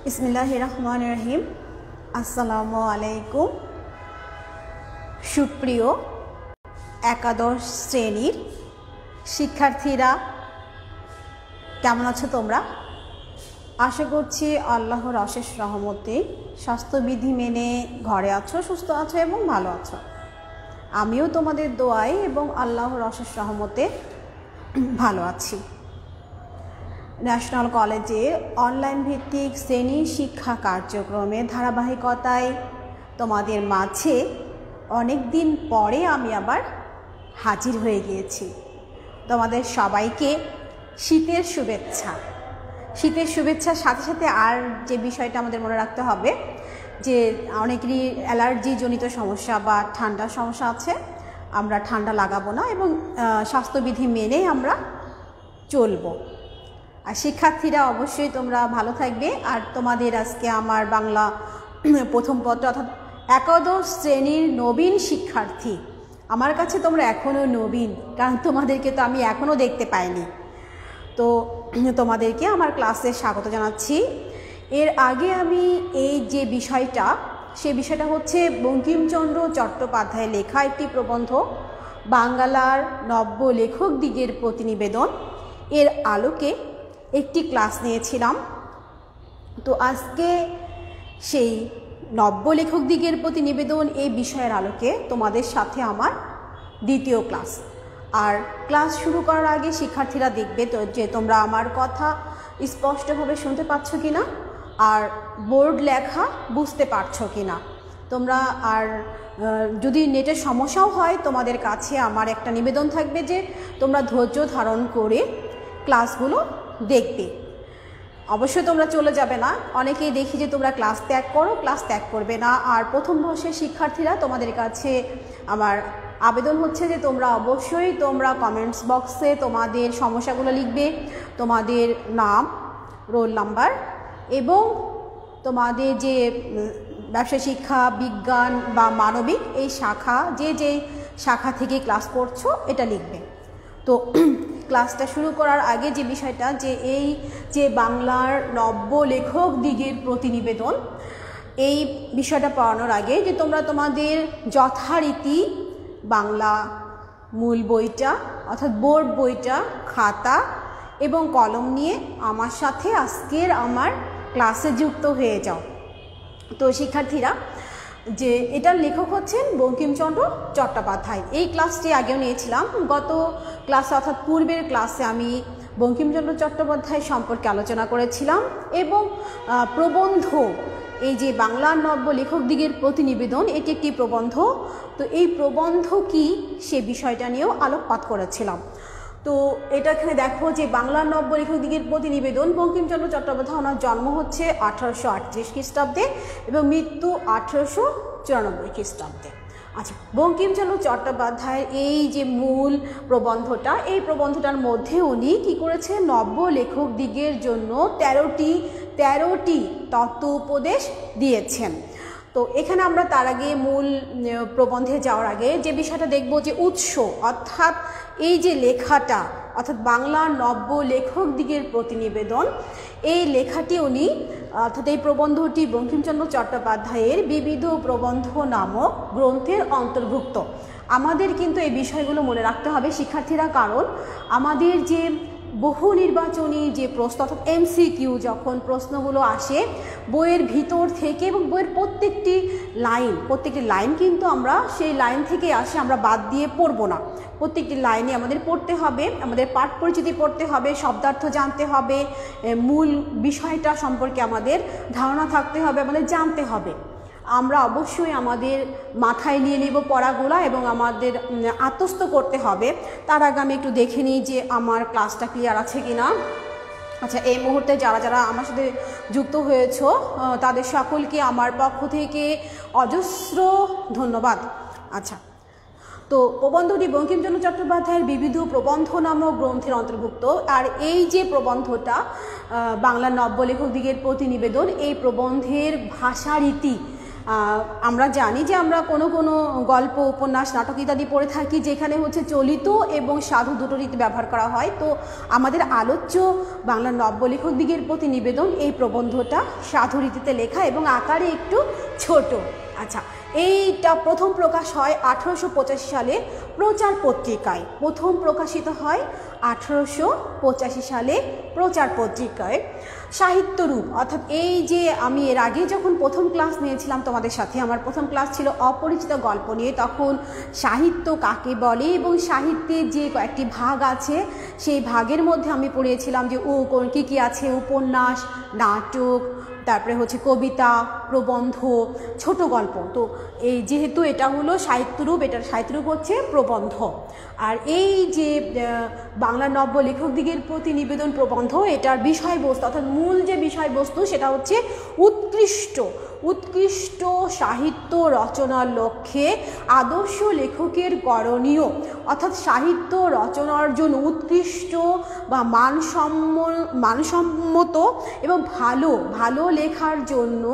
বিসমিল্লাহির রহমানির রহিম। আসসালামু আলাইকুম। সুপ্রিয় একাদশ শ্রেণীর শিক্ষার্থীরা, কেমন আছো তোমরা? আশা করছি আল্লাহর অশেষ রহমতে স্বাস্থ্যবিধি মেনে ঘরে আছো, সুস্থ আছো এবং ভালো আছো। আমিও তোমাদের দোয়ায় এবং আল্লাহর অশেষ রহমতে ভালো আছি। ন্যাশনাল কলেজের অনলাইন ভিত্তিক শ্রেণী শিক্ষা কার্যক্রমের ধারাবাহিকতায় তোমাদের মাঝে অনেক দিন পরে আমি আবার হাজির হয়ে গিয়েছি। তোমাদের সবাইকে শীতের শুভেচ্ছা। শীতের শুভেচ্ছার সাথে সাথে আর যে বিষয়টা আমাদের মনে রাখতে হবে যে অনেকেরই অ্যালার্জি জনিত সমস্যা বা ঠান্ডার সমস্যা আছে। আমরা ঠান্ডা লাগাবো না এবং স্বাস্থ্যবিধি মেনেই আমরা চলবো। আর শিক্ষার্থীরা অবশ্যই তোমরা ভালো থাকবে। আর তোমাদের আজকে আমার বাংলা প্রথম পত্র অর্থাৎ একাদশ শ্রেণীর নবীন শিক্ষার্থী, আমার কাছে তোমরা এখনও নবীন, কারণ তোমাদেরকে তো আমি এখনও দেখতে পাইনি। তো তোমাদেরকে আমার ক্লাসে স্বাগত জানাচ্ছি। এর আগে আমি এই যে বিষয়টা, সে বিষয়টা হচ্ছে বঙ্কিমচন্দ্র চট্টোপাধ্যায়ের লেখা একটি প্রবন্ধ বাংলার নব্য লেখক দিগের প্রতিনিবেদন, এর আলোকে একটি ক্লাস নিয়েছিলাম। তো আজকে সেই নব্য লেখক দিগের প্রতিনিবেদন এই বিষয়ের আলোকে তোমাদের সাথে আমার দ্বিতীয় ক্লাস। আর ক্লাস শুরু করার আগে শিক্ষার্থীরা দেখবে তো যে তোমরা আমার কথা স্পষ্টভাবে শুনতে পাচ্ছ কি না, আর বোর্ড লেখা বুঝতে পারছো কি না তোমরা। আর যদি নেটের সমস্যাও হয় তোমাদের কাছে আমার একটা নিবেদন থাকবে যে তোমরা ধৈর্য ধারণ করে ক্লাসগুলো দেখবে। অবশ্যই তোমরা চলে যাবে না। অনেকেই দেখি যে তোমরা ক্লাস ত্যাগ করো, ক্লাস ত্যাগ করবে না। আর প্রথম বর্ষের শিক্ষার্থীরা, তোমাদের কাছে আমার আবেদন হচ্ছে যে তোমরা অবশ্যই তোমরা কমেন্টস বক্সে তোমাদের সমস্যাগুলো লিখবে, তোমাদের নাম, রোল নাম্বার এবং তোমাদের যে ব্যবসা শিক্ষা, বিজ্ঞান বা মানবিক এই শাখা, যে শাখা থেকে ক্লাস করছো এটা লিখবে। তো ক্লাসটা শুরু করার আগে যে বিষয়টা, যে এই যে বাংলার নব্য লেখক দিগের প্রতিনিবেদন, এই বিষয়টা পড়ানোর আগে যে তোমরা তোমাদের যথারীতি বাংলা মূল বইটা অর্থাৎ বোর্ড বইটা, খাতা এবং কলম নিয়ে আমার সাথে আজকের আমার ক্লাসে যুক্ত হয়ে যাও। তো শিক্ষার্থীরা, যে এটার লেখক হচ্ছেন বঙ্কিমচন্দ্র চট্টোপাধ্যায়। এই ক্লাসটি আগেও নিয়েছিলাম, গত ক্লাসে অর্থাৎ পূর্বের ক্লাসে আমি বঙ্কিমচন্দ্র চট্টোপাধ্যায় সম্পর্কে আলোচনা করেছিলাম এবং প্রবন্ধ, এই যে বাংলার নব্য লেখক দিগের প্রতিনিবেদন, এটি একটি প্রবন্ধ। তো এই প্রবন্ধ কি সে বিষয়টা নিয়েও আলোকপাত করেছিলাম। তো এটা এখানে দেখো যে বাংলার নব্য লেখক দিগের প্রতিনিবেদন, বঙ্কিমচন্দ্র চট্টোপাধ্যায়, ওনার জন্ম হচ্ছে 1838 খ্রিস্টাব্দে এবং মৃত্যু 1894 খ্রিস্টাব্দে। আচ্ছা, বঙ্কিমচন্দ্র চট্টোপাধ্যায়ের এই যে মূল প্রবন্ধটা, এই প্রবন্ধটার মধ্যে উনি কী করেছেন, নব্য লেখক দিগের জন্য 13টি তত্ত্ব উপদেশ দিয়েছেন। তো এখানে আমরা তার আগে মূল প্রবন্ধে যাওয়ার আগে যে বিষয়টা দেখব যে উৎস, অর্থাৎ এই যে লেখাটা অর্থাৎ বাংলার নব্য লেখক দিগের প্রতিনিবেদন, এই লেখাটি উনি অর্থাৎ এই প্রবন্ধটি বঙ্কিমচন্দ্র চট্টোপাধ্যায়ের বিবিধ প্রবন্ধ নামক গ্রন্থের অন্তর্ভুক্ত। আমাদের কিন্তু এই বিষয়গুলো মনে রাখতে হবে শিক্ষার্থীরা, কারণ আমাদের যে বহু নির্বাচনী যে প্রশ্ন অর্থাৎ MCQ যখন প্রশ্নগুলো আসে বইয়ের ভিতর থেকে এবং বইয়ের প্রত্যেকটি লাইন কিন্তু আমরা সেই লাইন থেকে আসে, আমরা বাদ দিয়ে পড়বো না। প্রত্যেকটি লাইনে আমাদের পড়তে হবে, আমাদের পাঠ পরিচিতি পড়তে হবে, শব্দার্থ জানতে হবে, মূল বিষয়টা সম্পর্কে আমাদের ধারণা থাকতে হবে, আমাদের জানতে হবে। আমরা অবশ্যই আমাদের মাথায় নিয়ে নেব পড়াগুলো এবং আমাদের আত্মস্থ করতে হবে। তার আগে আমি একটু দেখে নিই যে আমার ক্লাসটা ক্লিয়ার আছে কি না। আচ্ছা, এই মুহূর্তে যারা যারা আমার সাথে যুক্ত হয়েছ তাদের সকলকে আমার পক্ষ থেকে অজস্র ধন্যবাদ। আচ্ছা, তো প্রবন্ধটি বঙ্কিমচন্দ্র চট্টোপাধ্যায়ের বিবিধ প্রবন্ধ নামক গ্রন্থের অন্তর্ভুক্ত। আর এই যে প্রবন্ধটা বাংলার নব্য লেখক দিগের প্রতিনিবেদন, এই প্রবন্ধের ভাষারীতি আমরা জানি যে আমরা কোনো কোনো গল্প, উপন্যাস, নাটক ইত্যাদি পড়ে থাকি যেখানে হচ্ছে চলিত এবং সাধু দুটো রীতি ব্যবহার করা হয়। তো আমাদের আলোচ্য বাংলার নব্য লেখকদিগের প্রতি নিবেদন এই প্রবন্ধটা সাধু রীতিতে লেখা এবং আকারে একটু ছোট। আচ্ছা, এইটা প্রথম প্রকাশ হয় 1885 সালে প্রচার পত্রিকায়। প্রথম প্রকাশিত হয় 1885 সালে প্রচার পত্রিকায়। সাহিত্যরূপ অর্থাৎ এই যে আমি এর আগে যখন প্রথম ক্লাস নিয়েছিলাম তোমাদের সাথে, আমার প্রথম ক্লাস ছিল অপরিচিত গল্প নিয়ে, তখন সাহিত্য কাকে বলে এবং সাহিত্যের যে কয়েকটি ভাগ আছে সেই ভাগের মধ্যে আমি পড়িয়েছিলাম যে কী কী আছে, উপন্যাস, নাটক, তারপরে হচ্ছে কবিতা, প্রবন্ধ, ছোট গল্প। তো এই যেহেতু এটা হলো সাহিত্যরূপ, এটার সাহিত্যরূপ হচ্ছে প্রবন্ধ। আর এই যে বাংলা নব্য লেখকদিগের প্রতি নিবেদন প্রবন্ধ, এটার বিষয়বস্তু অর্থাৎ মূল যে বিষয়বস্তু সেটা হচ্ছে উৎকৃষ্ট সাহিত্য রচনার লক্ষ্যে আদর্শ লেখকের করণীয়, অর্থাৎ সাহিত্য রচনার জন্য উৎকৃষ্ট বা মানসম্মত এবং ভালো লেখার জন্য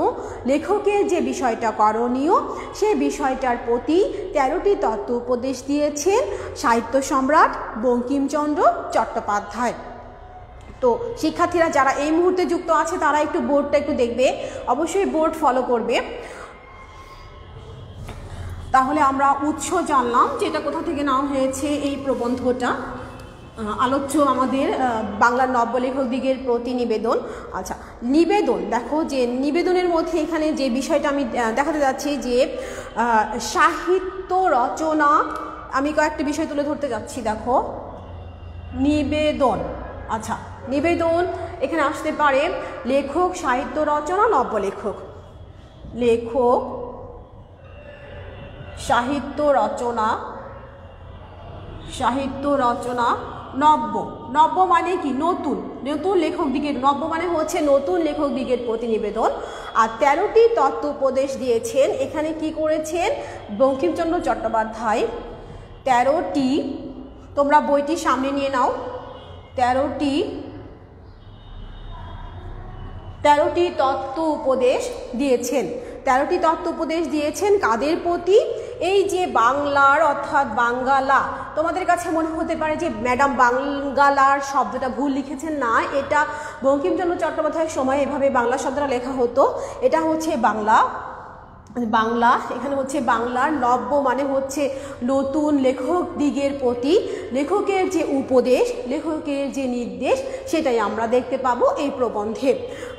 লেখকের যে বিষয়টা করণীয় সেই বিষয়টার প্রতি 13টি তত্ত্ব উপদেশ দিয়েছেন সাহিত্য সম্রাট বঙ্কিমচন্দ্র চট্টোপাধ্যায়। তো শিক্ষার্থীরা যারা এই মুহূর্তে যুক্ত আছে তারা একটু বোর্ডটা একটু দেখবে, অবশ্যই বোর্ড ফলো করবে। তাহলে আমরা উৎস জানলাম যে এটা কোথা থেকে নেওয়া হয়েছে এই প্রবন্ধটা, আলোচ্য আমাদের বাংলার নব্য লেখকদিগের প্রতি নিবেদন। আচ্ছা, নিবেদন দেখো যে নিবেদনের মধ্যে এখানে যে বিষয়টা আমি দেখাতে যাচ্ছি যে সাহিত্য রচনা, আমি কয়েকটা বিষয় তুলে ধরতে যাচ্ছি। দেখো নিবেদন, আচ্ছা নিবেদন এখানে আসতে পারে লেখক, সাহিত্য রচনা, নব্য লেখক, লেখক, সাহিত্য রচনা, নব্য মানে কি নতুন লেখকদিগের, নব্য মানে হচ্ছে নতুন লেখকদিগের প্রতি নিবেদন। আর 13টি তত্ত্ব উপদেশ দিয়েছেন এখানে কি করেছেন বঙ্কিমচন্দ্র চট্টোপাধ্যায়। 13টি, তোমরা বইটি সামনে নিয়ে নাও, 13টি তত্ত্ব উপদেশ দিয়েছেন। 13টি তত্ত্ব উপদেশ দিয়েছেন কাদের প্রতি? এই যে বাংলার অর্থাৎ বাঙ্গালা, তোমাদের কাছে মনে হতে পারে যে ম্যাডাম বাঙ্গালার শব্দটা ভুল লিখেছেন, না, এটা বঙ্কিমচন্দ্র চট্টোপাধ্যায়ের সময় এভাবে বাংলা শব্দটা লেখা হতো। এটা হচ্ছে বাংলা, এখানে হচ্ছে বাংলার। নব্য মানে হচ্ছে নতুন লেখকদিগের প্রতি লেখকের যে উপদেশ, লেখকের যে নির্দেশ, সেটাই আমরা দেখতে পাবো এই প্রবন্ধে।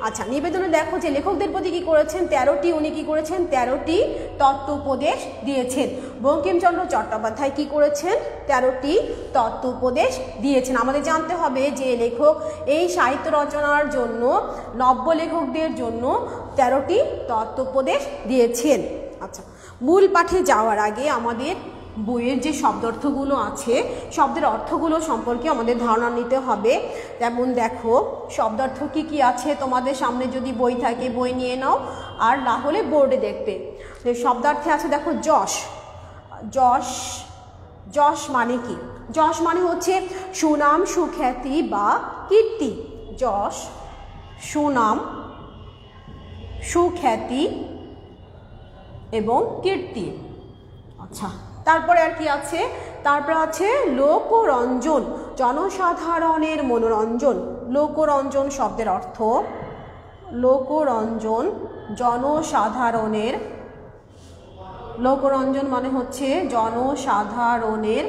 আচ্ছা, নিবেদনে দেখো যে লেখকদের প্রতি কী করেছেন, 13টি উনি কী করেছেন 13টি তত্ত্ব উপদেশ দিয়েছেন। বঙ্কিমচন্দ্র চট্টোপাধ্যায় কী করেছেন 13টি তত্ত্ব উপদেশ দিয়েছেন। আমাদের জানতে হবে যে লেখক এই সাহিত্য রচনার জন্য নব্য লেখকদের জন্য 13টি তত্ত্ব উপদেশ দিয়েছেন। আচ্ছা, মূল পাঠে যাওয়ার আগে আমাদের বইয়ের যে শব্দার্থগুলো আছে, শব্দের অর্থগুলো সম্পর্কে আমাদের ধারণা নিতে হবে। যেমন দেখো শব্দার্থ কি কি আছে, তোমাদের সামনে যদি বই থাকে বই নিয়ে নাও, আর না হলে বোর্ডে দেখবে। শব্দার্থে আছে দেখো যশ মানে কি? যশ মানে হচ্ছে সুনাম, সুখ্যাতি বা কীর্তি। যশ, সুনাম, সুখ্যাতি এবং কীর্তি। আচ্ছা, তারপরে আর কি আছে? তারপরে আছে লোকরঞ্জন, জনসাধারণের মনোরঞ্জন। লোকরঞ্জন শব্দের অর্থ, লোকরঞ্জন জনসাধারণের, লোকরঞ্জন মানে হচ্ছে জনসাধারণের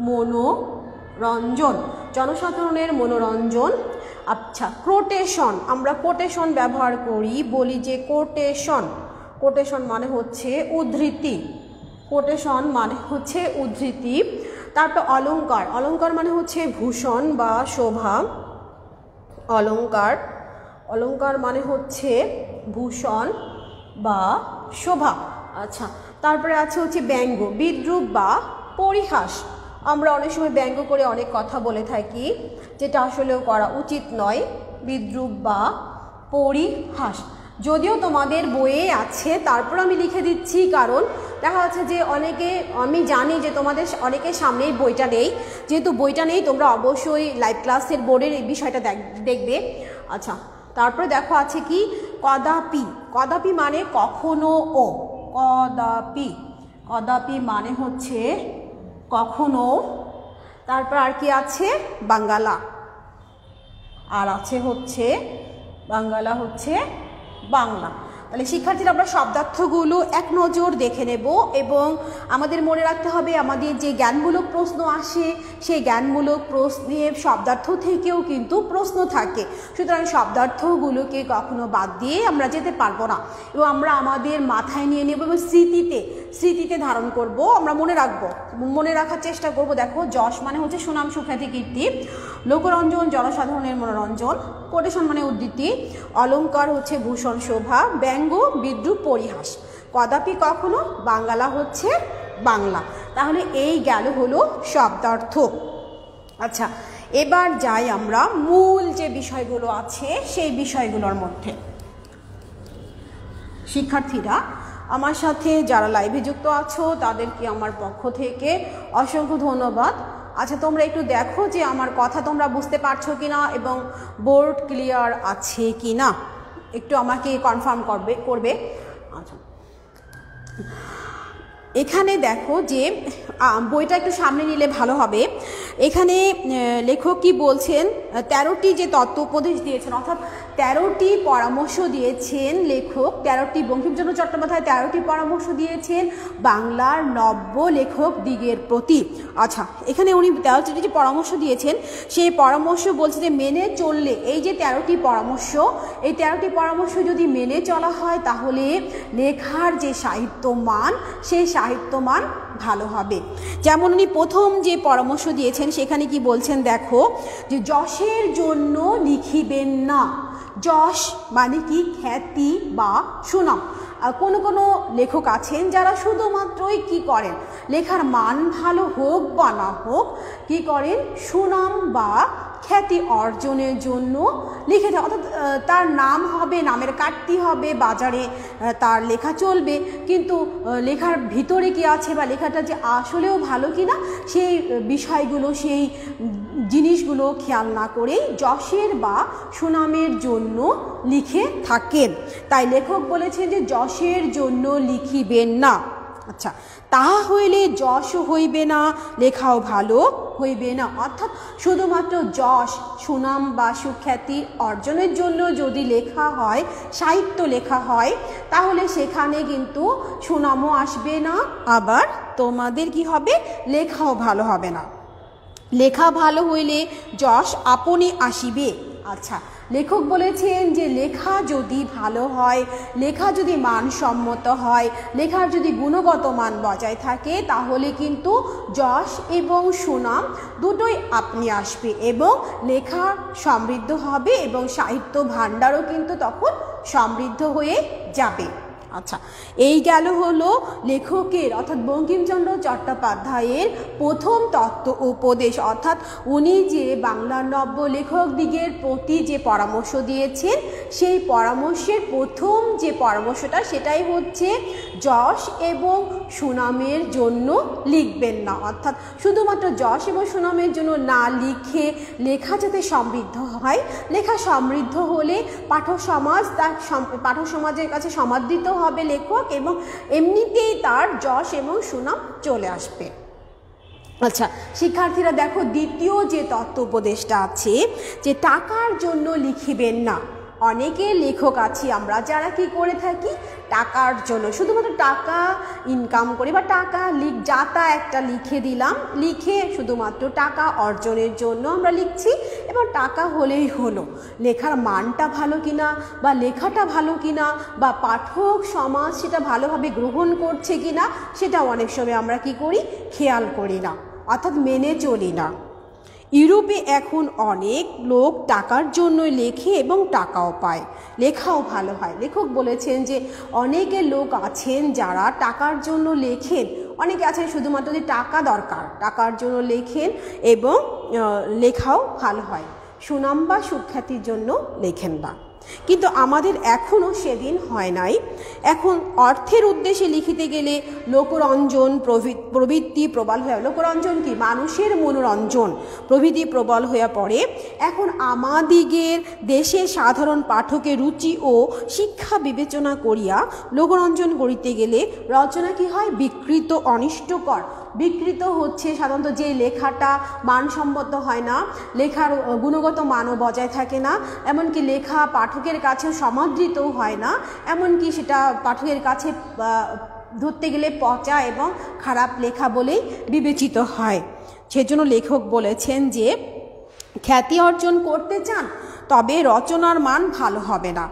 মনোরঞ্জন, জনসাধারণের মনোরঞ্জন। আচ্ছা, কোটেশন, আমরা কোটেশন ব্যবহার করি, বলি যে কোটেশন মানে হচ্ছে উদ্ধৃতি, কোটেশন মানে হচ্ছে উদ্ধৃতি। তারপর অলঙ্কার মানে হচ্ছে ভূষণ বা শোভা, অলঙ্কার মানে হচ্ছে ভূষণ বা শোভা। আচ্ছা, তারপরে আছে হচ্ছে ব্যঙ্গ, বিদ্রূপ বা পরিহাস। আমরা অনেক সময় ব্যঙ্গ করে অনেক কথা বলে থাকি, যেটা আসলেও করা উচিত নয়, বিদ্রূপ বা পরিহাস। যদিও তোমাদের বইয়ে আছে, তারপর আমি লিখে দিচ্ছি, কারণ দেখা যাচ্ছে যে আমি জানি যে তোমাদের অনেকের সামনেই বইটা নেই। যেহেতু বইটা নেই, তোমরা অবশ্যই লাইভ ক্লাসের বোর্ডের এই বিষয়টা দেখবে। আচ্ছা, তারপরে দেখো আছে কি কদাপি, কদাপি মানে কখনো ও, কদাপি, কদাপি মানে হচ্ছে কখনো। তারপর আর কি আছে, বাঙ্গালা, আর আছে হচ্ছে বাঙ্গালা হচ্ছে বাংলা। তাহলে শিক্ষার্থীরা আমরা শব্দার্থগুলো এক নজর দেখে নেব এবং আমাদের মনে রাখতে হবে আমাদের যে জ্ঞানমূলক প্রশ্ন আসে সেই জ্ঞানমূলক প্রশ্নের শব্দার্থ থেকেও কিন্তু প্রশ্ন থাকে, সুতরাং শব্দার্থগুলোকে কখনো বাদ দিয়ে আমরা যেতে পারবো না এবং আমরা আমাদের মাথায় নিয়ে নেব এবং স্মৃতিতে ধারণ করব, আমরা মনে রাখবো, মনে রাখার চেষ্টা করব। দেখো যশ মানে হচ্ছে সুনাম সুখ্যাতি কীর্তি, লোকরঞ্জন জনসাধারণের মনোরঞ্জন, কোটেশন মানে উদ্ধৃতি, অলঙ্কার হচ্ছে ভূষণ শোভা, ব্যঙ্গ বিদ্রূপ পরিহাস, কদাপি কখনো, বাঙ্গালা হচ্ছে বাংলা। তাহলে এই গেল হলো শব্দার্থ। আচ্ছা, এবার যাই আমরা মূল যে বিষয়গুলো আছে সেই বিষয়গুলোর মধ্যে। শিক্ষার্থীরা আমার সাথে যারা লাইভে যুক্ত আছো তাদেরকে আমার পক্ষ থেকে অসংখ্য ধন্যবাদ। আচ্ছা, তোমরা একটু দেখো যে আমার কথা তোমরা বুঝতে পারছো কিনা এবং বোর্ড ক্লিয়ার আছে কিনা, একটু আমাকে কনফার্ম করবে। আচ্ছা, এখানে দেখো যে বইটা একটু সামনে নিলে ভালো হবে। এখানে লেখক কি বলছেন, 13টি যে তত্ত্ব উপদেশ দিয়েছেন, অর্থাৎ 13টি পরামর্শ দিয়েছেন লেখক, 13টি বঙ্কিমচন্দ্র চট্টোপাধ্যায় 13টি পরামর্শ দিয়েছেন বাংলার নব্য লেখক দিগের প্রতি। আচ্ছা, এখানে উনি 13টি যে পরামর্শ দিয়েছেন সেই পরামর্শ বলছে যে মেনে চললে, এই যে 13টি পরামর্শ, এই 13টি পরামর্শ যদি মেনে চলা হয় তাহলে লেখার যে সাহিত্য মান সেই সাহিত্য মান ভালো হবে। যেমন উনি প্রথম যে পরামর্শ দিয়েছেন সেখানে কি বলছেন দেখো, যে যশের জন্য লিখিবেন না। যশ মানে কি, খ্যাতি বা সুনাম। কোনো কোনো লেখক আছেন যারা শুধুমাত্রই কি করেন, লেখার মান ভালো হোক বা না হোক, কি করেন, সুনাম বা খ্যাতি অর্জনের জন্য লিখে দেয়, অর্থাৎ তার নাম হবে, নামের কাটতি হবে, বাজারে তার লেখা চলবে, কিন্তু লেখার ভিতরে কি আছে বা লেখাটা যে আসলেও ভালো কিনা সেই বিষয়গুলো, সেই জিনিসগুলো খেয়াল না করেই যশের বা সুনামের জন্য লিখে থাকেন। তাই লেখক বলেছেন যে যশের জন্য লিখিবেন না। আচ্ছা, তাহা হইলে যশও হইবে না, লেখাও ভালো হইবে না। অর্থাৎ শুধুমাত্র যশ, সুনাম বা সুখ্যাতি অর্জনের জন্য যদি লেখা হয়, সাহিত্য লেখা হয়, তাহলে সেখানে কিন্তু সুনামও আসবে না, আবার তোমাদের কি হবে, লেখাও ভালো হবে না। লেখা ভালো হইলে যশ আপনি আসিবে। আচ্ছা, লেখক বলেছেন যে লেখা যদি ভালো হয়, লেখা যদি মানসম্মত হয়, লেখার যদি গুণগত মান বজায় থাকে, তাহলে কিন্তু যশ এবং সুনাম দুটোই আপনি আসবে এবং লেখা সমৃদ্ধ হবে এবং সাহিত্য ভাণ্ডারও কিন্তু তখন সমৃদ্ধ হয়ে যাবে। আচ্ছা, এই গেল হলো লেখকের অর্থাৎ বঙ্কিমচন্দ্র চট্টোপাধ্যায়ের প্রথম তত্ত্ব উপদেশ, অর্থাৎ উনি যে বাংলার নব্য লেখক দিগের প্রতি যে পরামর্শ দিয়েছেন সেই পরামর্শের প্রথম যে পরামর্শটা সেটাই হচ্ছে যশ এবং সুনামের জন্য লিখবেন না। অর্থাৎ শুধুমাত্র যশ এবং সুনামের জন্য না লিখে লেখা যাতে সমৃদ্ধ হয়, লেখা সমৃদ্ধ হলে পাঠক সমাজের কাছে সমাদৃত হবে লেখক এবং এমনিতেই তার যশ এবং সুনাম চলে আসবে। আচ্ছা, শিক্ষার্থীরা দেখো দ্বিতীয় যে তত্ত্ব উপদেশটা আছে যে টাকার জন্য লিখিবেন না। অনেকে লেখক আছি আমরা যারা কি করে থাকি, টাকার জন্য, শুধুমাত্র টাকা ইনকাম করি বা টাকা যাতা একটা লিখে দিলাম, লিখে শুধুমাত্র টাকা অর্জনের জন্য আমরা লিখছি এবং টাকা হলেই হলো। লেখার মানটা ভালো কিনা বা লেখাটা ভালো কিনা বা পাঠক সমাজ সেটা ভালোভাবে গ্রহণ করছে কিনা সেটা অনেক সময় আমরা কি করি, খেয়াল করি না, অর্থাৎ মেনে চলি না। ইউরোপে এখন অনেক লোক টাকার জন্য লেখে এবং টাকাও পায়, লেখাও ভালো হয়। লেখক বলেছেন যে অনেকে লোক আছেন যারা টাকার জন্য লেখেন, অনেকে আছেন শুধুমাত্র যে টাকা দরকার, টাকার জন্য লেখেন এবং লেখাও ভালো হয়, সুনাম বা সুখ্যাতির জন্য লেখেন না। কিন্তু আমাদের এখনও সেদিন হয় নাই। এখন অর্থের উদ্দেশ্যে লিখিতে গেলে লোকরঞ্জন প্রবৃত্তি প্রবল হয়ে, লোকরঞ্জন কি, মানুষের মনোরঞ্জন প্রভৃতি প্রবল হইয়া পড়ে। এখন আমাদিগের দেশের সাধারণ পাঠকের রুচি ও শিক্ষা বিবেচনা করিয়া লোকরঞ্জন করিতে গেলে রচনা কি হয়, বিকৃত, অনিষ্টকর। বিকৃত হচ্ছে সাধারণত যে লেখাটা মানসম্মত হয় না, লেখার গুণগত মানও বজায় থাকে না, এমনকি লেখা পাঠকের কাছে সমাদৃতও হয় না, এমনকি সেটা পাঠকের কাছে ধরতে গেলে পচা এবং খারাপ লেখা বলেই বিবেচিত হয়। সেজন্য লেখক বলেছেন যে খ্যাতি অর্জন করতে চান তবে রচনার মান ভালো হবে না।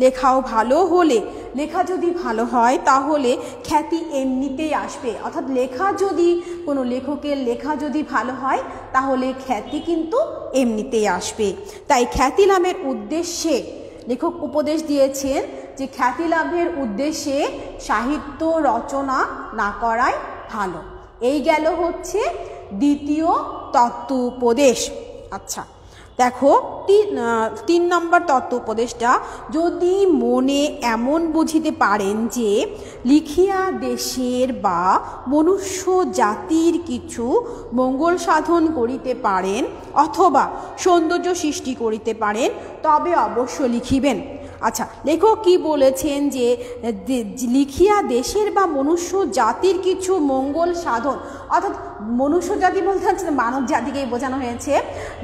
লেখাও ভালো হলে, লেখা যদি ভালো হয় তাহলে খ্যাতি এমনিতেই আসবে। অর্থাৎ লেখা যদি, কোনো লেখকের লেখা যদি ভালো হয় তাহলে খ্যাতি কিন্তু এমনিতেই আসবে। তাই খ্যাতি লাভের উদ্দেশ্যে লেখক উপদেশ দিয়েছেন যে খ্যাতি লাভের উদ্দেশ্যে সাহিত্য রচনা না করাই ভালো। এই গেল হচ্ছে দ্বিতীয় তত্ত্ব উপদেশ। আচ্ছা, দেখো 3 নম্বর তত্ত্ব উপদেশটা, যদি মনে এমন বুঝিতে পারেন যে লিখিয়া দেশের বা মনুষ্য জাতির কিছু মঙ্গল সাধন করিতে পারেন অথবা সৌন্দর্য সৃষ্টি করিতে পারেন তবে অবশ্য লিখিবেন। আচ্ছা, লেখক কি বলেছেন যে লিখিয়া দেশের বা মনুষ্য জাতির কিছু মঙ্গল সাধন, অর্থাৎ মনুষ্য জাতি বলতে হচ্ছে মানব জাতিকেই বোঝানো হয়েছে।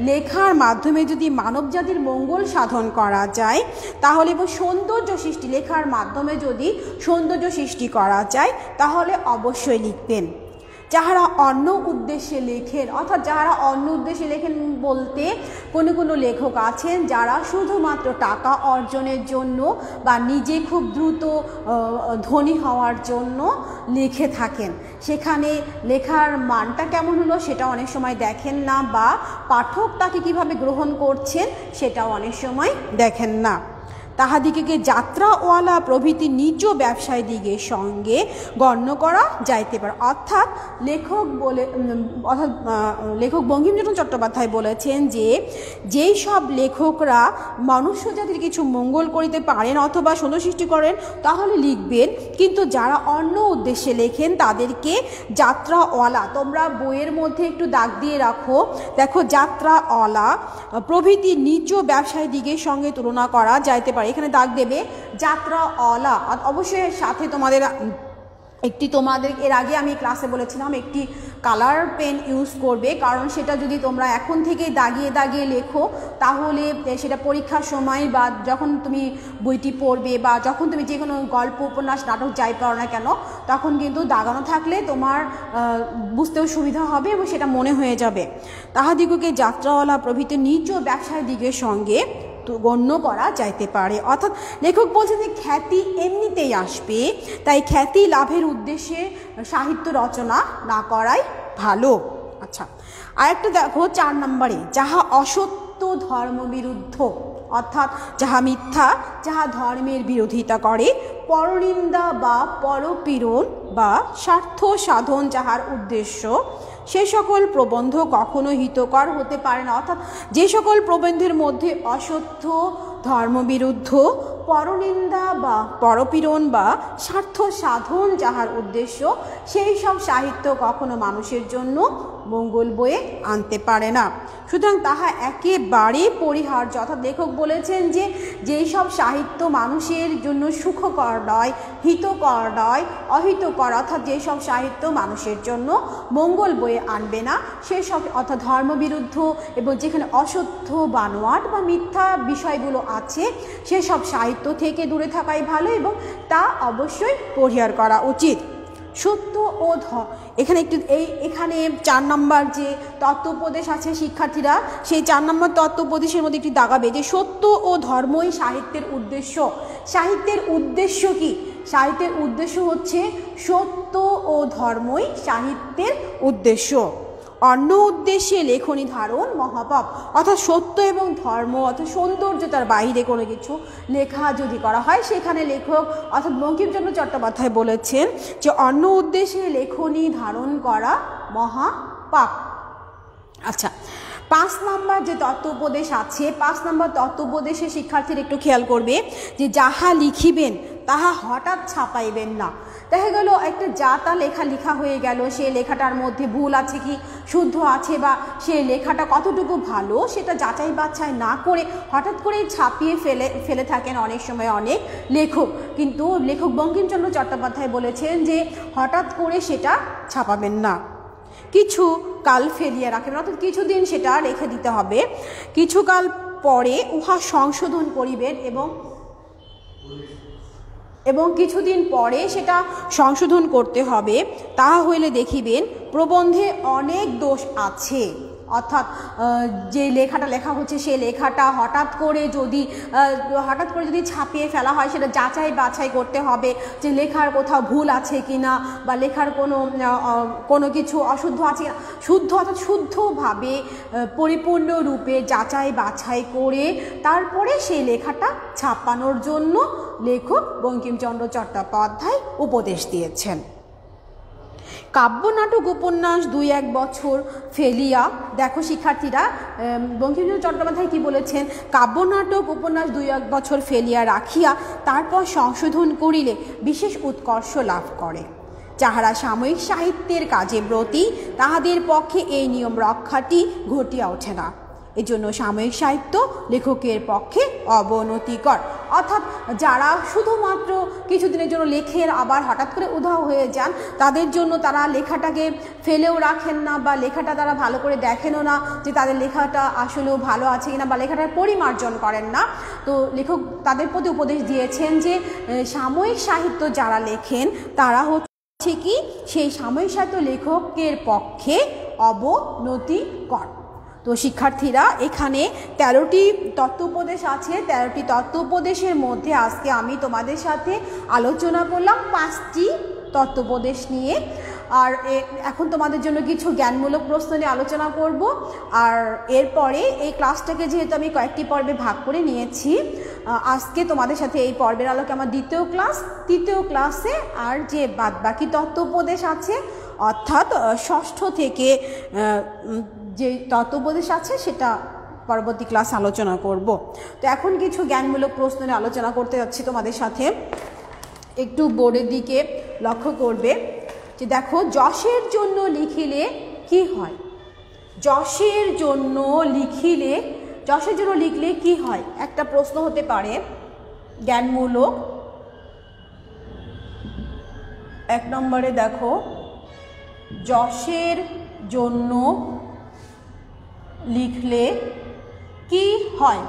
লেখার মাধ্যমে যদি মানব জাতির মঙ্গল সাধন করা যায় তাহলে, এবং সৌন্দর্য সৃষ্টি, লেখার মাধ্যমে যদি সৌন্দর্য সৃষ্টি করা যায় তাহলে অবশ্যই লিখবেন। যাহারা অন্য উদ্দেশ্যে লেখেন, অর্থাৎ যাহারা অন্য উদ্দেশ্যে লেখেন বলতে কোনো লেখক আছেন যারা শুধুমাত্র টাকা অর্জনের জন্য বা নিজে খুব দ্রুত ধনী হওয়ার জন্য লিখে থাকেন। সেখানে লেখার মানটা কেমন হলো সেটা অনেক সময় দেখেন না, বা পাঠক তাকে কিভাবে গ্রহণ করছেন সেটাও অনেক সময় দেখেন না। তাহাদিগকে যাত্রাওয়ালা প্রভৃতি নিজ ব্যবসায়ীদিগের সঙ্গে গণ্য করা যাইতে পারে। অর্থাৎ লেখক বঙ্কিমচন্দ্র চট্টোপাধ্যায় বলেছেন যে যেই সব লেখকরা মনুষ্য জাতির কিছু মঙ্গল করিতে পারেন অথবা সৌন্দর্য সৃষ্টি করেন তাহলে লিখবেন, কিন্তু যারা অন্য উদ্দেশ্যে লেখেন তাদেরকে যাত্রাওয়ালা, তোমরা বইয়ের মধ্যে একটু দাগ দিয়ে রাখো, দেখো যাত্রাওয়ালা প্রভৃতি নিজ ব্যবসায়ীদিগের সঙ্গে তুলনা করা যাইতে পারে। এখানে দাগ দেবে যাত্রাওয়ালা। অবশ্যই সাথে তোমাদের এর আগে আমি ক্লাসে বলেছিলাম একটি কালার পেন ইউজ করবে, কারণ সেটা যদি তোমরা এখন থেকেই দাগিয়ে দাগিয়ে লেখো তাহলে সেটা পরীক্ষার সময় বা যখন তুমি বইটি পড়বে বা যখন তুমি যে কোনো গল্প, উপন্যাস, নাটক যাই পারো না কেন, তখন কিন্তু দাগানো থাকলে তোমার বুঝতেও সুবিধা হবে এবং সেটা মনে হয়ে যাবে। তাহাদিগকে যাত্রাওয়ালা প্রভৃতি নিজ ব্যবসায়ীদিগের সঙ্গে গণ্য করা যাইতে পারে। অর্থাৎ লেখক বলছেন যে খ্যাতি এমনিতেই আসবে, তাই খ্যাতি লাভের উদ্দেশ্যে সাহিত্য রচনা না করাই ভালো। আচ্ছা, আরেকটা দেখো 4 নম্বরে, যাহা অসত্য ধর্মবিরুদ্ধ, অর্থাৎ যাহা মিথ্যা, যাহা ধর্মের বিরোধিতা করে, পরনিন্দা বা পরপীড়ন বা স্বার্থ সাধন যাহার উদ্দেশ্য, সে সকল প্রবন্ধ কখনো হিতকর হতে পারে না। অর্থাৎ যে সকল প্রবন্ধের মধ্যে অসত্য, ধর্মবিরুদ্ধ, পরনিন্দা বা পরপীড়ন বা স্বার্থ সাধন যাহার উদ্দেশ্য, সেই সব সাহিত্য কখনো মানুষের জন্য মঙ্গল বয়ে আনতে পারে না। সুতরাং তাহা একেবারে পরিহার্য। অর্থাৎ লেখক বলেছেন যে যেই সব সাহিত্য মানুষের জন্য সুখকর নয়, হিতকর নয়, অহিতকর, অর্থাৎ যেই সব সাহিত্য মানুষের জন্য মঙ্গল বয়ে আনবে না, সেসব, অর্থাৎ ধর্মবিরুদ্ধ এবং যেখানে অসত্য, বানোয়াট বা মিথ্যা বিষয়গুলো আছে সেসব সাহিত্য থেকে দূরে থাকাই ভালো এবং তা অবশ্যই পরিহার করা উচিত। সত্য ও এখানে 4 নম্বর যে তত্ত্ব উপদেশ আছে শিক্ষার্থীরা, সেই 4 নম্বর তত্ত্ব উপদেশের মধ্যে একটি দাগাবে যে সত্য ও ধর্মই সাহিত্যের উদ্দেশ্য। সাহিত্যের উদ্দেশ্য কি? সাহিত্যের উদ্দেশ্য হচ্ছে সত্য ও ধর্মই সাহিত্যের উদ্দেশ্য। অন্য উদ্দেশ্যে লেখনী ধারণ মহাপাপ। অর্থাৎ সত্য এবং ধর্ম, অর্থাৎ সৌন্দর্যতার বাইরে কোনো কিছু লেখা যদি করা হয়, সেখানে লেখক অর্থাৎ বঙ্কিমচন্দ্র চট্টোপাধ্যায় বলেছেন যে অন্য উদ্দেশ্যে লেখনী ধারণ করা মহাপাপ। আচ্ছা, 5 নম্বর যে তত্ত্ব উপদেশ আছে, 5 নম্বর তত্ত্ব উপদেশে শিক্ষার্থীরা একটু খেয়াল করবে যে যাহা লিখিবেন তাহা হঠাৎ ছাপাইবেন না। দেখা গেল একটা যা তা লেখা হয়ে গেল, সে লেখাটার মধ্যে ভুল আছে কি শুদ্ধ আছে বা সে লেখাটা কতটুকু ভালো সেটা যাচাই বাছাই না করে হঠাৎ করে ছাপিয়ে ফেলে থাকেন অনেক সময় অনেক লেখক। কিন্তু লেখক বঙ্কিমচন্দ্র চট্টোপাধ্যায় বলেছেন যে হঠাৎ করে সেটা ছাপাবেন না, কিছু কাল ফেলিয়া রাখবেন, অর্থাৎ কিছুদিন সেটা রেখে দিতে হবে, কিছুকাল পরে উহা সংশোধন করিবেন এবং কিছুদিন পরে সেটা সংশোধন করতে হবে। তাহা হইলে দেখিবেন প্রবন্ধে অনেক দোষ আছে। অর্থাৎ যে লেখাটা লেখা হচ্ছে সেই লেখাটা হঠাৎ করে যদি ছাপিয়ে ফেলা হয় সেটা যাচাই বাছাই করতে হবে যে লেখার কোথাও ভুল আছে কিনা বা লেখার কোনো কিছু অশুদ্ধ আছে কিনা, অর্থাৎ শুদ্ধভাবে পরিপূর্ণরূপে যাচাই বাছাই করে তারপরে সেই লেখাটা ছাপানোর জন্য লেখক বঙ্কিমচন্দ্র চট্টোপাধ্যায় উপদেশ দিয়েছেন। কাব্যনাটক উপন্যাস 2-1 বছর ফেলিয়া, দেখো শিক্ষার্থীরা বঙ্কিমচন্দ্র চট্টোপাধ্যায় কি বলেছেন, কাব্যনাটক উপন্যাস 2-1 বছর ফেলিয়া রাখিয়া তারপর সংশোধন করিলে বিশেষ উৎকর্ষ লাভ করে। যাহারা সাময়িক সাহিত্যের কাজে ব্রতী তাহাদের পক্ষে এই নিয়ম রক্ষাটি ঘটিয়া ওঠে না। এজন্য সাময়িক সাহিত্য লেখকের পক্ষে অবনতিকর। অর্থাৎ যারা শুধুমাত্র কিছুদিনের জন্য লেখেন আবার হঠাৎ করে উধাও হয়ে যান, তাদের জন্য তারা লেখাটাকে ফেলেও রাখেন না বা লেখাটা তারা ভালো করে দেখেনও না যে তাদের লেখাটা আসলেও ভালো আছে কিনা বা লেখাটার পরিমার্জন করেন না। তো লেখক তাদের প্রতি উপদেশ দিয়েছেন যে সাময়িক সাহিত্য যারা লেখেন তারা হচ্ছে কি সেই সাময়িক সাহিত্য লেখকের পক্ষে অবনতিকর। তো শিক্ষার্থীরা এখানে 13টি তত্ত্ব উপদেশ আছে। 13টি তত্ত্ব উপদেশের মধ্যে আজকে আমি তোমাদের সাথে আলোচনা করলাম 5টি তত্ত্ব উপদেশ নিয়ে। আর এখন তোমাদের জন্য কিছু জ্ঞানমূলক প্রশ্ন নিয়ে আলোচনা করব। আর এরপরে এই ক্লাসটাকে যেহেতু আমি কয়েকটি পর্বে ভাগ করে নিয়েছি, আজকে তোমাদের সাথে এই পর্বের আলোকে আমার দ্বিতীয় ক্লাস, তৃতীয় ক্লাসে আর যে বাদবাকি তত্ত্ব উপদেশ আছে অর্থাৎ ষষ্ঠ থেকে যে তত্ত্ব উপদেশ আছে সেটা পরবর্তী ক্লাস আলোচনা করব। তো এখন কিছু জ্ঞানমূলক প্রশ্ন নিয়ে আলোচনা করতে যাচ্ছি তোমাদের সাথে। একটু বোর্ডের দিকে লক্ষ্য করবে যে দেখো, যশের জন্য লিখিলে কি হয়? যশের জন্য লিখলে কি হয়? একটা প্রশ্ন হতে পারে জ্ঞানমূলক। 1 নম্বরে দেখো, যশের জন্য লিখলে কি হয়?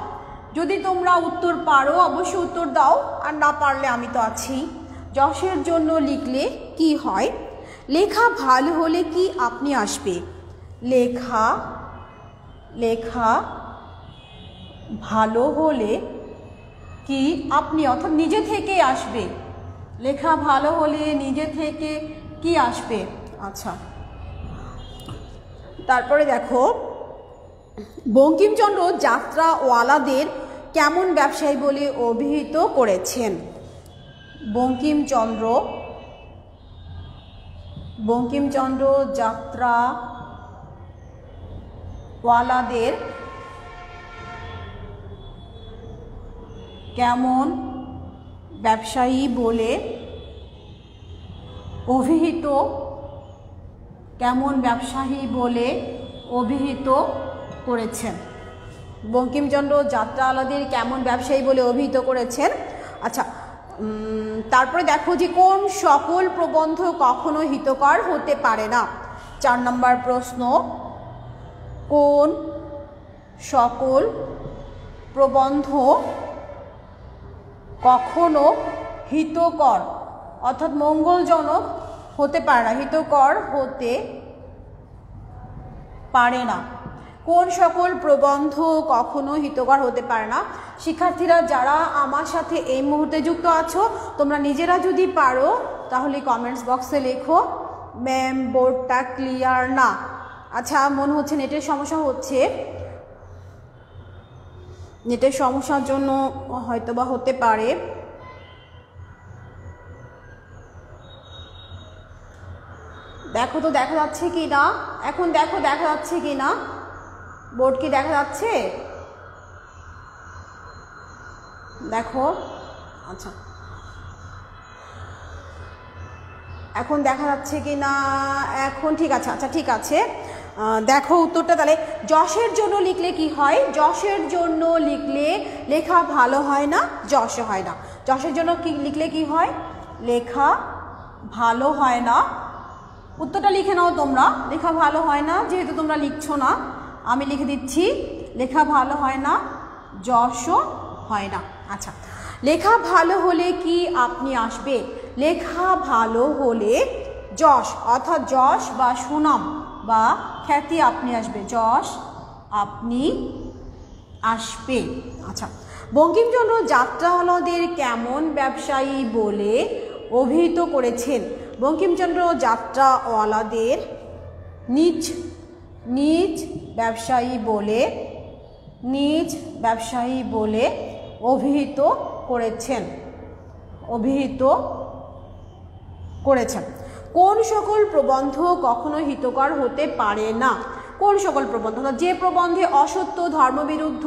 যদি তোমরা উত্তর পারো অবশ্যই উত্তর দাও, আর না পারলে আমি তো আছি। যশের জন্য লিখলে কি হয়? লেখা ভালো হলে কি আপনি আসবে? লেখা ভালো হলে কি আপনি, অর্থাৎ নিজে থেকে আসবে। লেখা ভালো হলে নিজে থেকে কি আসবে? আচ্ছা, তারপরে দেখো, বঙ্কিমচন্দ্র যাত্রাওয়ালাদের কেমন ব্যবসায়ী বলে অভিহিত করেছেন? বঙ্কিমচন্দ্র যাত্রাওয়ালাদের কেমন ব্যবসায়ী বলে অভিহিত করেছেন? বঙ্কিমচন্দ্র যাত্রাওয়ালাদের কেমন ব্যবসায়ী বলে অভিহিত করেছেন? আচ্ছা, তারপরে দেখো যে কোন সকল প্রবন্ধ কখনো হিতকর হতে পারে না? 4 নম্বর প্রশ্ন, কোন সকল প্রবন্ধ কখনো হিতকর অর্থাৎ মঙ্গলজনক হতে পারে না, হিতকর হতে পারে না? কোন সকল প্রবন্ধ কখনো হিতকর হতে পারে না? শিক্ষার্থীরা যারা আমার সাথে এই মুহূর্তে যুক্ত আছো, তোমরা নিজেরা যদি পারো তাহলে কমেন্টস বক্সে লেখো, ম্যাম বোর্ডটা ক্লিয়ার না। আচ্ছা, মনে হচ্ছে নেটের সমস্যা হচ্ছে, নেটের সমস্যার জন্য হয়তোবা হতে পারে। দেখো তো দেখা যাচ্ছে কি না, এখন দেখো দেখা যাচ্ছে কি না, বোর্ড কি দেখা যাচ্ছে? দেখো, আচ্ছা এখন দেখা যাচ্ছে কি না? এখন ঠিক আছে, আচ্ছা ঠিক আছে। দেখো উত্তরটা তাহলে, যশের জন্য লিখলে কি হয়? যশের জন্য লিখলে লেখা ভালো হয় না, যশ হয় না। যশের জন্য কি লিখলে কি হয়? লেখা ভালো হয় না। উত্তরটা লিখে নাও তোমরা, লেখা ভালো হয় না, যেহেতু তোমরা লিখছো না আমি লিখে দিচ্ছি, লেখা ভালো হয় না, যশও হয় না। আচ্ছা, লেখা ভালো হলে কি আপনি আসবে? লেখা ভালো হলে যশ, অর্থাৎ যশ বা সুনাম বা খ্যাতি আপনি আসবে, যশ আপনি আসবে। আচ্ছা, বঙ্কিমচন্দ্র যাত্রাওয়ালাদের কেমন ব্যবসায়ী বলে অভিহিত করেছেন? বঙ্কিমচন্দ্র যাত্রাওয়ালাদের নিজ নিজ ব্যবসায়ী বলে অভিহিত করেছেন। কোন সকল প্রবন্ধ কখনো হিতকর হতে পারে না? কোন সকল প্রবন্ধ? যে প্রবন্ধে অসত্য, ধর্মবিরুদ্ধ,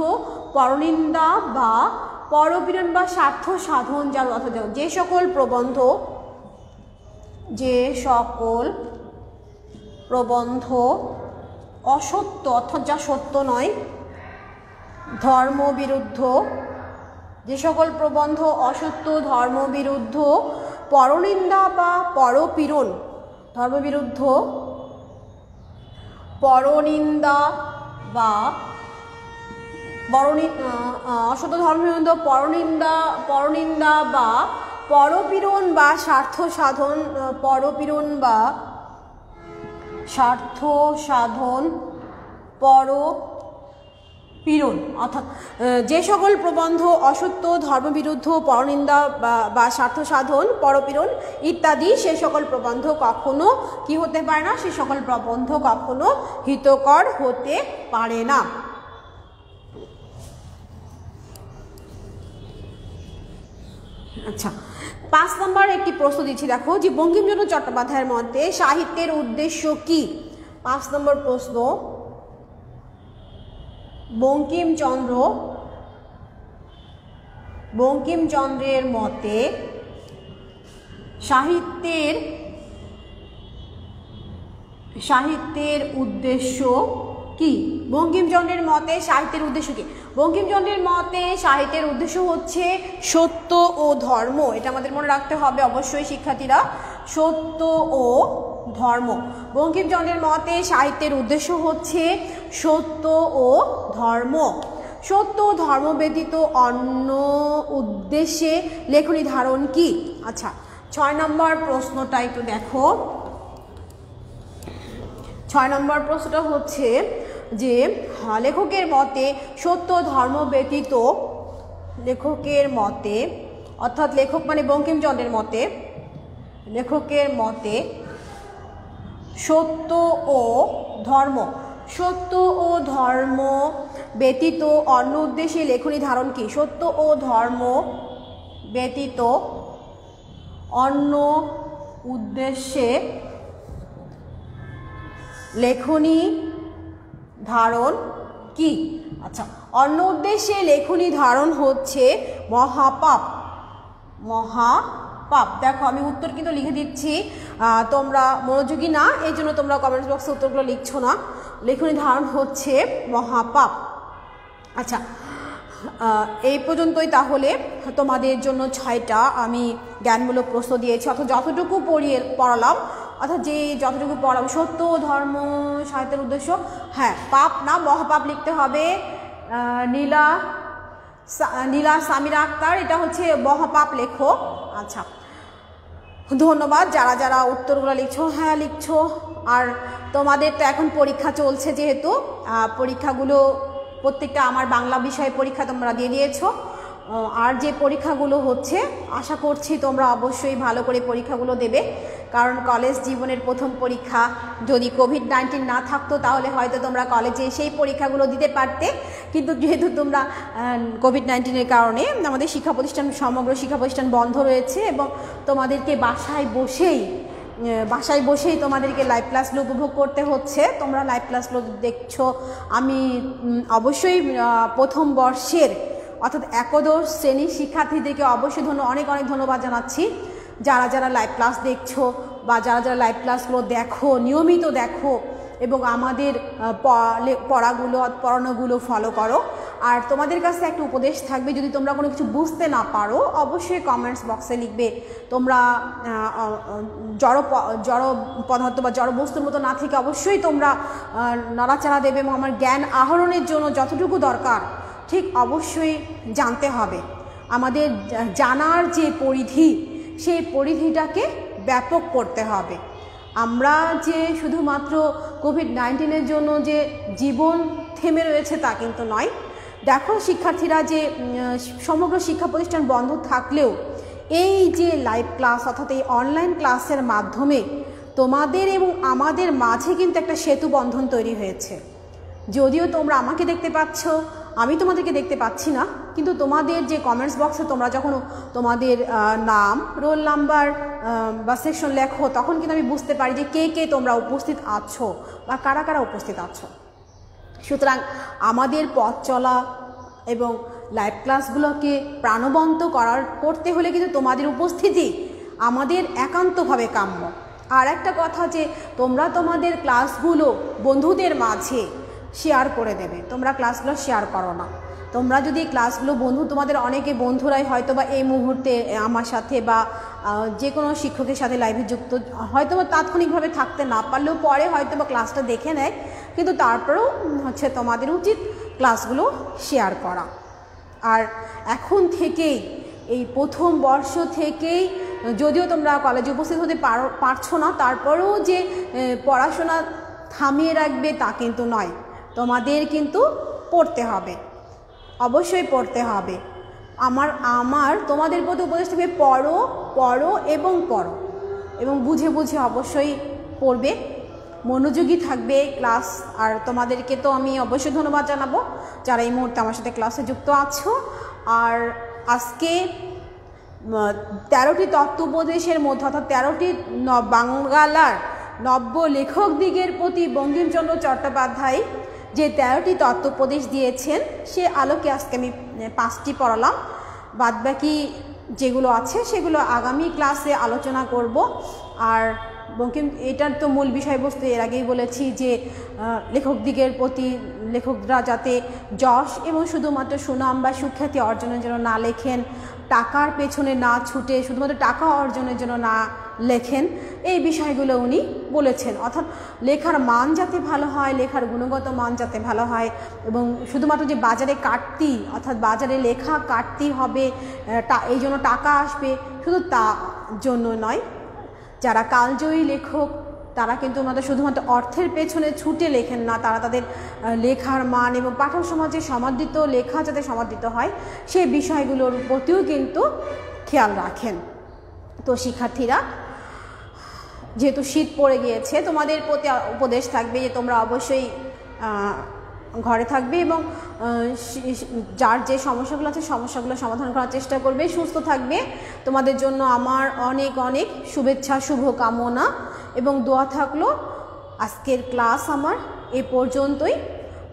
পরনিন্দা বা পরপীড়ন বা স্বার্থ সাধন যার অর্থ, যে সকল প্রবন্ধ অসত্য অর্থাৎ যা সত্য নয়, ধর্মবিরুদ্ধ, যে সকল প্রবন্ধ অসত্য, ধর্মবিরুদ্ধ, পরনিন্দা বা পরপীড়ন, ধর্মবিরুদ্ধ, পরনিন্দা বা অসত্য, ধর্মবিরুদ্ধ, পরনিন্দা বা পরপীড়ন বা স্বার্থ সাধন, পরপীড়ন বা স্বার্থ সাধন, পরপীড়ন, অর্থাৎ যে সকল প্রবন্ধ অসত্য, ধর্মবিরুদ্ধ, পরনিন্দা বা স্বার্থ সাধন, পরপীড়ন ইত্যাদি, সে সকল প্রবন্ধ কখনো কি হতে পারে না? সে সকল প্রবন্ধ কখনো হিতকর হতে পারে না। আচ্ছা, 5 নম্বর একটি প্রশ্ন দিচ্ছি, দেখো যে বঙ্কিমচন্দ্র চট্টোপাধ্যায়ের মতে সাহিত্যের উদ্দেশ্য কি? 5 নম্বর প্রশ্ন, বঙ্কিমচন্দ্রের মতে সাহিত্যের উদ্দেশ্য কি? বঙ্কিমচন্দ্রের মতে সাহিত্যের উদ্দেশ্য কি? বঙ্কিমচন্দ্রের মতে সাহিত্যের উদ্দেশ্য হচ্ছে সত্য ও ধর্ম। এটা আমাদের মনে রাখতে হবে অবশ্যই শিক্ষার্থীরা, সত্য ও ধর্ম। বঙ্কিমচন্দ্রের মতে সাহিত্যের উদ্দেশ্য হচ্ছে সত্য ও ধর্ম। সত্য ও ধর্ম ব্যতীত অন্য উদ্দেশ্যে লেখনী ধারণ কি? আচ্ছা, 6 নম্বর প্রশ্নটা একটু দেখো। 6 নম্বর প্রশ্নটা হচ্ছে যে লেখকের মতে সত্য ধর্ম ব্যতীত, লেখকের মতে অর্থাৎ লেখক মানে বঙ্কিমচন্দ্রের মতে, লেখকের মতে সত্য ও ধর্ম ব্যতীত অন্য উদ্দেশ্যে লেখনী ধারণ কি? সত্য ও ধর্ম ব্যতীত অন্য উদ্দেশ্যে লেখনী ধারণ কি? আচ্ছা, অন্য উদ্দেশ্যে লেখনী ধারণ হচ্ছে মহাপাপ। দেখো আমি উত্তর কিন্তু লিখে দিচ্ছি, তোমরা মনোযোগী না, এই জন্য তোমরা কমেন্ট বক্সে উত্তরগুলো লিখছো না। লেখনী ধারণ হচ্ছে মহাপাপ। আচ্ছা, এই পর্যন্তই তাহলে তোমাদের জন্য 6টা আমি জ্ঞানমূলক প্রশ্ন দিয়েছি, অর্থাৎ যতটুকু পড়ালাম, অর্থাৎ যতটুকু পড়ালাম সত্য ধর্ম সাহিত্যের উদ্দেশ্য, হ্যাঁ পাপ না মহাপাপ লিখতে হবে। নীলা সামিরা আক্তার, এটা হচ্ছে মহাপাপ লেখো। আচ্ছা, ধন্যবাদ যারা যারা উত্তরগুলো লিখছো। হ্যাঁ লিখছো, আর তোমাদের তো এখন পরীক্ষা চলছে, যেহেতু পরীক্ষাগুলো প্রত্যেকটা আমার বাংলা বিষয়ে পরীক্ষা তোমরা দিয়ে দিয়েছো, আর যে পরীক্ষাগুলো হচ্ছে আশা করছি তোমরা অবশ্যই ভালো করে পরীক্ষাগুলো দেবে, কারণ কলেজ জীবনের প্রথম পরীক্ষা। যদি কোভিড-19 না থাকতো তাহলে হয়তো তোমরা কলেজে সেই পরীক্ষাগুলো দিতে পারতে, কিন্তু যেহেতু তোমরা কোভিড-19-এর কারণে আমাদের সমগ্র শিক্ষা প্রতিষ্ঠান বন্ধ রয়েছে এবং তোমাদেরকে বাসায় বসেই বাসায় বসেই তোমাদেরকে লাইভ ক্লাসগুলো উপভোগ করতে হচ্ছে। তোমরা লাইভ ক্লাসগুলো দেখছো। আমি অবশ্যই প্রথম বর্ষের অর্থাৎ একাদশ শ্রেণীর শিক্ষার্থীদেরকে অবশ্যই অনেক অনেক ধন্যবাদ জানাচ্ছি, যারা যারা লাইভ ক্লাস দেখছো বা যারা যারা লাইভ ক্লাসগুলো দেখো, নিয়মিত দেখো এবং আমাদের পড়ানোগুলো ফলো করো। আর তোমাদের কাছে একটা উপদেশ থাকবে, যদি তোমরা কোনো কিছু বুঝতে না পারো অবশ্যই কমেন্টস বক্সে লিখবে। তোমরা জড় পদার্থ বা জড় বস্তুর মতো না থেকে অবশ্যই তোমরা নাড়াচাড়া দেবে এবং আমার জ্ঞান আহরণের জন্য যতটুকু দরকার ঠিক অবশ্যই জানতে হবে। আমাদের জানার যে পরিধি, সেই পরিধিটাকে ব্যাপক করতে হবে। আমরা যে শুধুমাত্র কোভিড-19 জন্য যে জীবন থেমে রয়েছে তা কিন্তু নয়। দেখো শিক্ষার্থীরা, যে সমগ্র শিক্ষা প্রতিষ্ঠান বন্ধ থাকলেও এই যে লাইভ ক্লাস অর্থাৎ এই অনলাইন ক্লাসের মাধ্যমে তোমাদের এবং আমাদের মাঝে কিন্তু একটা সেতু বন্ধন তৈরি হয়েছে। যদিও তোমরা আমাকে দেখতে পাচ্ছ, আমি তোমাদেরকে দেখতে পাচ্ছি না, কিন্তু তোমাদের যে কমেন্টস বক্সে তোমরা যখন তোমাদের নাম, রোল নাম্বার বা সেকশন লেখো, তখন কিন্তু আমি বুঝতে পারি যে কে কে তোমরা উপস্থিত আছো বা কারা কারা উপস্থিত আছো। সুতরাং আমাদের পথ চলা এবং লাইভ ক্লাসগুলোকে প্রাণবন্ত করতে হলে কিন্তু তোমাদের উপস্থিতি আমাদের একান্তভাবে কাম্য। আর একটা কথা, যে তোমরা তোমাদের ক্লাসগুলো বন্ধুদের মাঝে শেয়ার করে দেবে। তোমরা ক্লাসগুলো শেয়ার করো না। তোমরা যদি ক্লাসগুলো তোমাদের অনেকে বন্ধুরাই হয়তো বা এই মুহূর্তে আমার সাথে বা যে কোনো শিক্ষকের সাথে লাইভে যুক্ত, হয়তো বা তাৎক্ষণিকভাবে থাকতে না পারলেও পরে হয়তো বা ক্লাসটা দেখে নেয়, কিন্তু তারপরেও তোমাদের উচিত ক্লাসগুলো শেয়ার করা। আর এখন থেকেই, এই প্রথম বর্ষ থেকেই, যদিও তোমরা কলেজে উপস্থিত হতে পারছো না, তারপরেও যে পড়াশোনা থামিয়ে রাখবে তা কিন্তু নয়। তোমাদের কিন্তু পড়তে হবে, অবশ্যই পড়তে হবে। আমার তোমাদের প্রতি উপদেশ থাকবে, পড়ো এবং বুঝে বুঝে অবশ্যই পড়বে, মনোযোগী থাকবে ক্লাস। আর তোমাদেরকে তো আমি অবশ্যই ধন্যবাদ জানাবো যারা এই মুহূর্তে আমার সাথে ক্লাসে যুক্ত আছো। আর আজকে 13টি তত্ত্বোপদেশের মধ্যে অর্থাৎ 13টি বাংলার নব্য লেখকদিগের প্রতি বঙ্কিমচন্দ্র চট্টোপাধ্যায় যে 13টি তত্ত্বোপদেশ দিয়েছেন, সে আলোকে আজকে আমি 5টি পড়ালাম। বাদবাকি যেগুলো আছে সেগুলো আগামী ক্লাসে আলোচনা করব। আর এটার তো মূল বিষয়বস্তু এর আগেই বলেছি, যে লেখকদিগের প্রতি লেখকরা যাতে যশ এবং শুধুমাত্র সুনাম বা সুখ্যাতি অর্জনের জন্য না লেখেন, টাকার পেছনে না ছুটে শুধুমাত্র টাকা অর্জনের জন্য না লেখেন, এই বিষয়গুলো উনি বলেছেন। অর্থাৎ লেখার মান যাতে ভালো হয়, লেখার গুণগত মান যাতে ভালো হয়, এবং শুধুমাত্র যে বাজারে কাটতি অর্থাৎ বাজারে লেখা কাটতি হবে এই জন্য টাকা আসবে, শুধু তার জন্য নয়। যারা কালজয়ী লেখক তারা কিন্তু ওনাদের শুধুমাত্র অর্থের পেছনে ছুটে লেখেন না, তারা তাদের লেখার মান এবং পাঠক সমাজে সমাদৃত লেখা যাতে সমাদৃত হয় সেই বিষয়গুলোর প্রতিও কিন্তু খেয়াল রাখেন। তো শিক্ষার্থীরা, যেহেতু শীত পড়ে গিয়েছে, তোমাদের প্রতি উপদেশ থাকবে যে তোমরা অবশ্যই ঘরে থাকবে এবং যার যে সমস্যাগুলো আছে সমস্যাগুলো সমাধান করার চেষ্টা করবে, সুস্থ থাকবে। তোমাদের জন্য আমার অনেক অনেক শুভেচ্ছা, শুভকামনা এবং দোয়া থাকলো। আজকের ক্লাস আমার এ পর্যন্তই।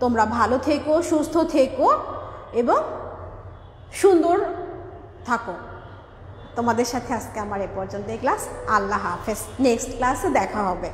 তোমরা ভালো থেকো, সুস্থ থেকো এবং সুন্দর থাকো। তোমাদের সাথে আজকে আমার এ পর্যন্ত ক্লাস। আল্লাহ হাফেজ। নেক্সট ক্লাসে দেখা হবে।